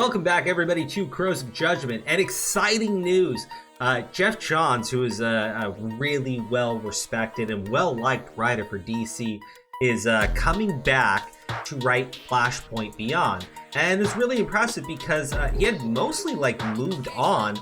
Welcome back, everybody, to Crows of Judgment. And exciting news. Geoff Johns, who is a really well-respected and well-liked writer for DC, is coming back to write Flashpoint Beyond. And it's really impressive because he had mostly moved on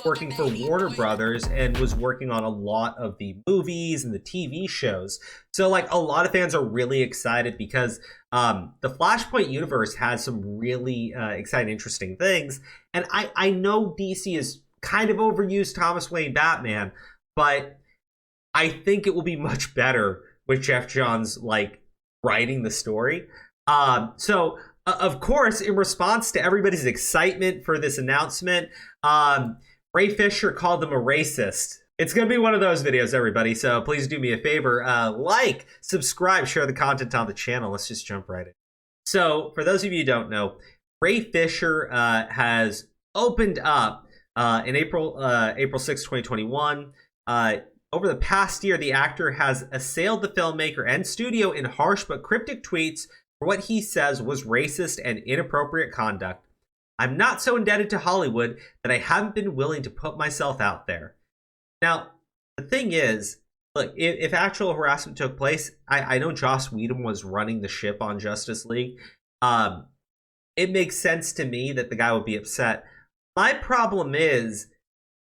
working for Warner Brothers and was working on a lot of the movies and the TV shows. So a lot of fans are really excited because the Flashpoint universe has some really exciting, interesting things. And I know DC has kind of overused Thomas Wayne Batman, but I think it will be much better with Geoff Johns writing the story. So of course, in response to everybody's excitement for this announcement, Ray Fisher called him a racist. It's going to be one of those videos, everybody, so please do me a favor. Subscribe, share the content on the channel. Let's just jump right in. So, for those of you who don't know, Ray Fisher has opened up in April 6, 2021. Over the past year, the actor has assailed the filmmaker and studio in harsh but cryptic tweets for what he says was racist and inappropriate conduct. I'm not so indebted to Hollywood that I haven't been willing to put myself out there. Now, the thing is, look, if actual harassment took place, I know Joss Whedon was running the ship on Justice League. It makes sense to me that the guy would be upset. My problem is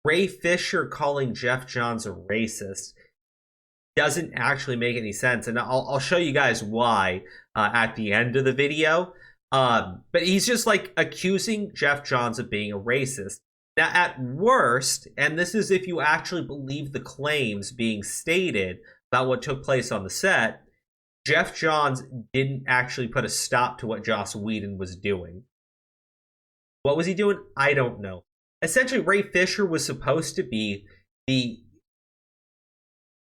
Ray Fisher calling Geoff Johns a racist doesn't actually make any sense, and I'll show you guys why at the end of the video. But he's just accusing Geoff Johns of being a racist. Now, at worst, and this is if you actually believe the claims being stated about what took place on the set, Geoff Johns didn't actually put a stop to what Joss Whedon was doing. What was he doing? I don't know. Essentially, Ray Fisher was supposed to be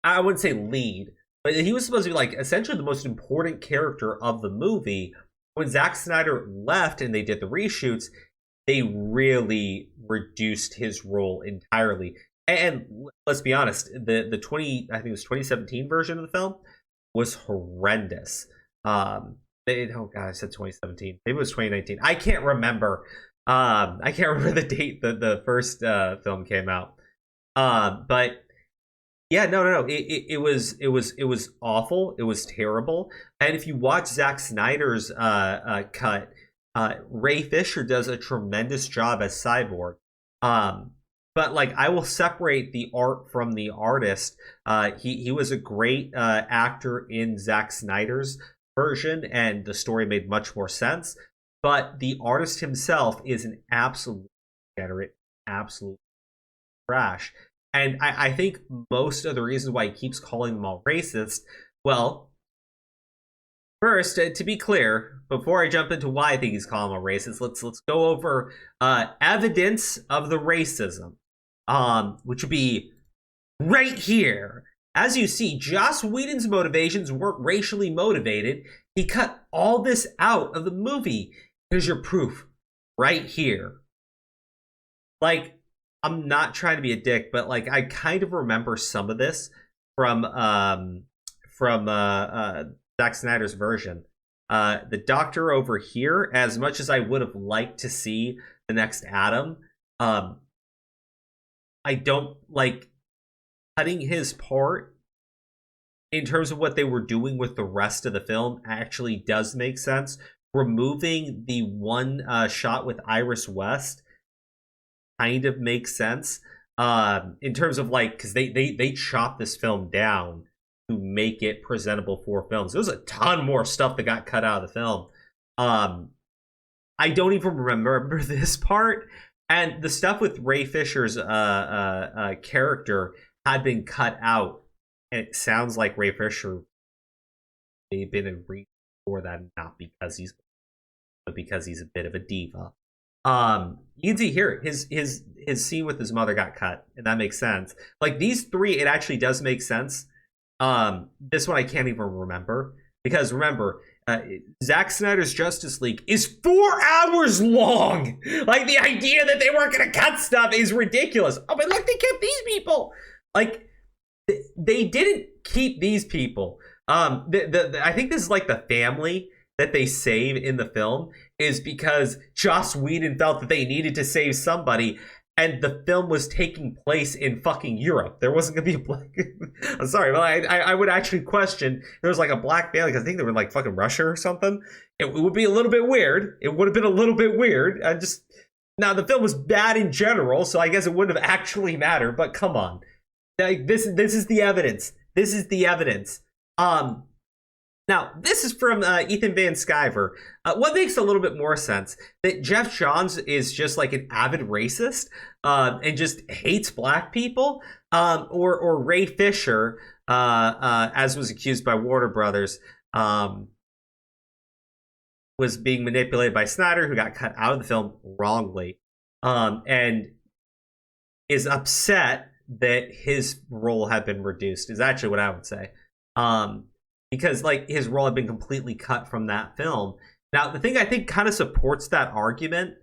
I wouldn't say lead, but he was supposed to be essentially the most important character of the movie. When Zack Snyder left and they did the reshoots, they really reduced his role entirely. And let's be honest, the I think it was 2017 version of the film was horrendous. Oh god, I said 2017. Maybe it was 2019. I can't remember. I can't remember the date that the first film came out. But yeah, no. It was awful. It was terrible. And if you watch Zack Snyder's cut, Ray Fisher does a tremendous job as Cyborg. But I will separate the art from the artist. He was a great actor in Zack Snyder's version, and the story made much more sense. But the artist himself is an absolute degenerate, absolute trash. And I think most of the reasons why he keeps calling them all racist, well, first, to be clear, before I jump into why I think he's calling them a racist, let's go over evidence of the racism, which would be right here. As you see, Joss Whedon's motivations weren't racially motivated. He cut all this out of the movie. Here's your proof, right here. I'm not trying to be a dick, but I kind of remember some of this from Zack Snyder's version. The Doctor over here, as much as I would have liked to see the next Adam, I don't like cutting his part in terms of what they were doing with the rest of the film. Actually does make sense. Removing the one shot with Iris West kind of makes sense in terms of because they chopped this film down to make it presentable for films. There was a ton more stuff that got cut out of the film. I don't even remember this part, and the stuff with Ray Fisher's character had been cut out, and it sounds like Ray Fisher may have been in reach for that, not because because he's a bit of a diva. You can see here his scene with his mother got cut, and that makes sense. These three, it actually does make sense. This one I can't even remember, because remember, Zack Snyder's Justice League is 4 hours long. The idea that they weren't gonna cut stuff is ridiculous. Oh, but look, they kept these people. They didn't keep these people. I think this is the family that they save in the film is because Joss Whedon felt that they needed to save somebody, and the film was taking place in fucking Europe. There wasn't gonna be a black. I'm sorry, but I would actually question there was like a black family, because I think they were in like fucking Russia or something. It would be a little bit weird. It would have been a little bit weird. Now the film was bad in general, so I guess it wouldn't have actually mattered. But come on, this is the evidence. This is the evidence. Now, this is from Ethan Van Sciver. What makes a little bit more sense, that Jeff Johns is just like an avid racist and just hates black people, or Ray Fisher, as was accused by Warner Brothers, was being manipulated by Snyder, who got cut out of the film wrongly, and is upset that his role had been reduced, is actually what I would say. Because like his role had been completely cut from that film. Now, the thing I think kind of supports that argument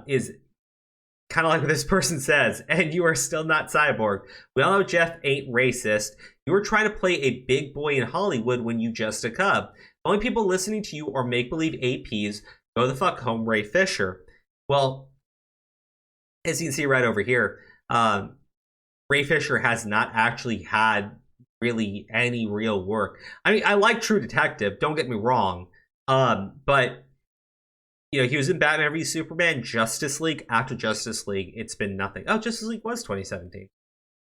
is kind of like what this person says, and you are still not Cyborg. We all know Jeff ain't racist. You were trying to play a big boy in Hollywood when you just a cub. The only people listening to you are make-believe APs. Go the fuck home, Ray Fisher. Well, as you can see right over here, Ray Fisher has not actually had really any real work. I mean, I like True Detective, don't get me wrong, but you know, he was in Batman v Superman, Justice League. After Justice League, it's been nothing. Oh, Justice League was 2017.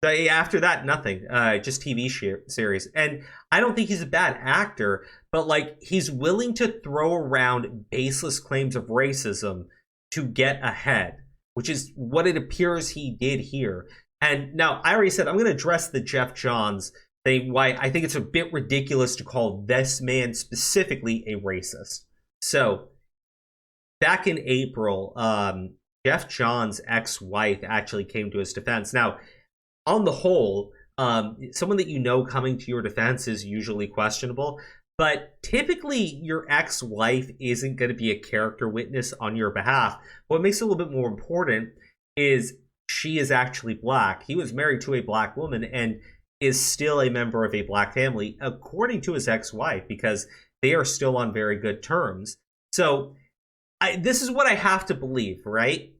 So after that, nothing. Just TV series. And I don't think he's a bad actor, but like, he's willing to throw around baseless claims of racism to get ahead, which is what it appears he did here. And now, I already said I'm going to address the Jeff Johns thing, why I think it's a bit ridiculous to call this man specifically a racist. So, back in April, Jeff Johns' ex-wife actually came to his defense. Now, on the whole, someone that you know coming to your defense is usually questionable, but typically your ex-wife isn't going to be a character witness on your behalf. What makes it a little bit more important is she is actually black. He was married to a black woman and is still a member of a black family, according to his ex-wife, because they are still on very good terms. So this is what I have to believe, right?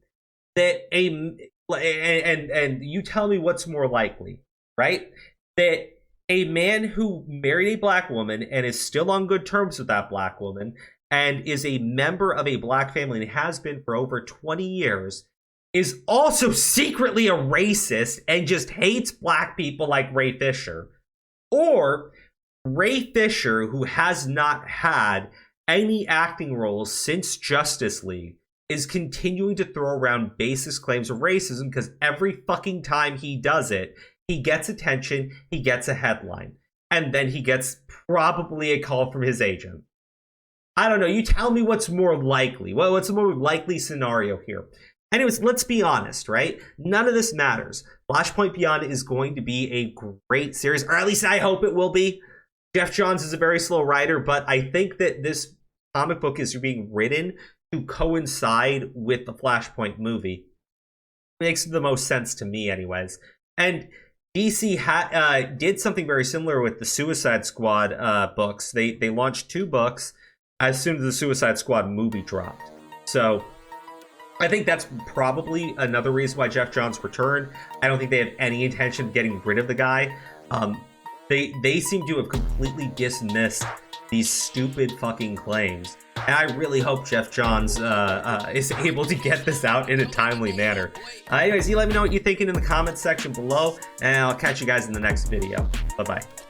That and you tell me what's more likely, right? That a man who married a black woman and is still on good terms with that black woman and is a member of a black family and has been for over 20 years is also secretly a racist and just hates black people like Ray Fisher. Or Ray Fisher, who has not had any acting roles since Justice League, is continuing to throw around baseless claims of racism because every fucking time he does it, he gets attention, he gets a headline, and then he gets probably a call from his agent. I don't know, you tell me what's more likely. Well, what's the more likely scenario here? Anyways, let's be honest, right? None of this matters. Flashpoint Beyond is going to be a great series, or at least I hope it will be. Jeff Johns is a very slow writer, but I think that this comic book is being written to coincide with the Flashpoint movie. It makes the most sense to me anyways. And DC did something very similar with the Suicide Squad books. They launched 2 books as soon as the Suicide Squad movie dropped. So I think that's probably another reason why Jeff Johns returned. I don't think they have any intention of getting rid of the guy. They seem to have completely dismissed these stupid fucking claims. And I really hope Jeff Johns is able to get this out in a timely manner. Anyways, you let me know what you're thinking in the comments section below, and I'll catch you guys in the next video. Bye-bye.